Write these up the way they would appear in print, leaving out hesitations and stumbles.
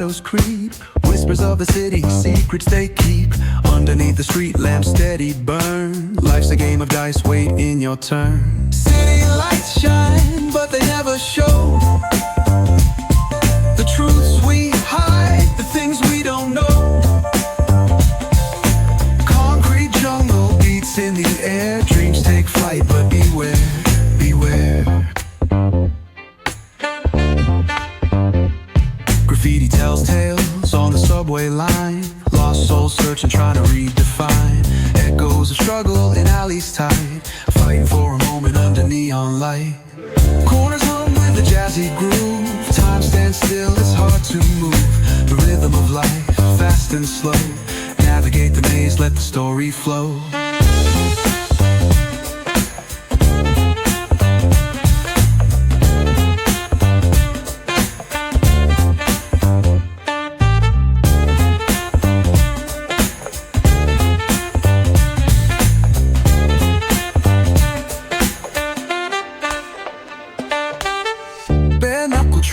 shadows creep. Whispers of the city, secrets they keep. Underneath the street lamp steady burn. Life's a game of dice, wait in your turn. City lights shine, but they never show the truths we hide, the things we don't know. Concrete jungle beats in the air. Dreams take flight, but beware, beware. Graffiti tells tales on the subway line. Lost souls searching, trying to redefine. Echoes of struggle in alleys tight, fighting for a moment under neon light. Corners hum with a jazzy groove. Time stands still, it's hard to move. The rhythm of life, fast and slow. Navigate the maze, let the story flow.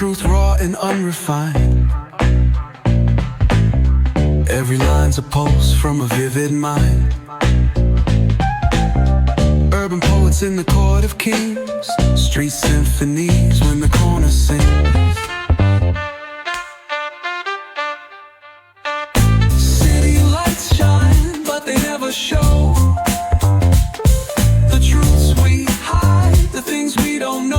Truth raw and unrefined. Every line's a pulse from a vivid mind. Urban poets in the court of kings. Street symphonies when the corner sings. City lights shine, but they never show the truths we hide, the things we don't know.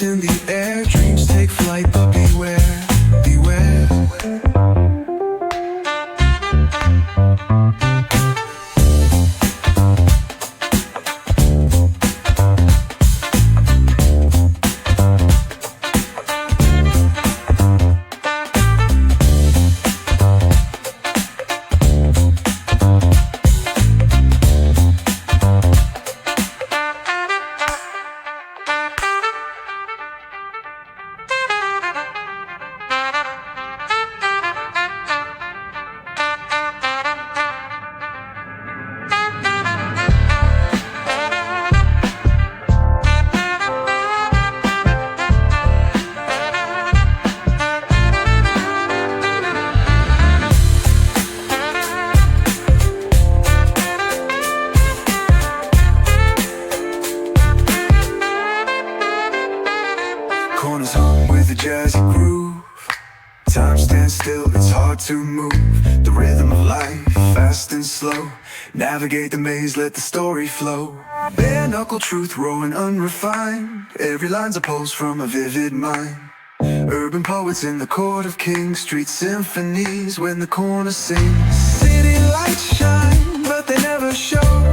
In the air, dreams take flight, but beware, beware. Corners hum with a jazzy groove. Time stands still, it's hard to move. The rhythm of life, fast and slow. Navigate the maze, let the story flow. Bare knuckle truth, raw and unrefined. Every line's a pulse from a vivid mind. Urban poets in the court of kings. Street symphonies when the corner sings. City lights shine, but they never show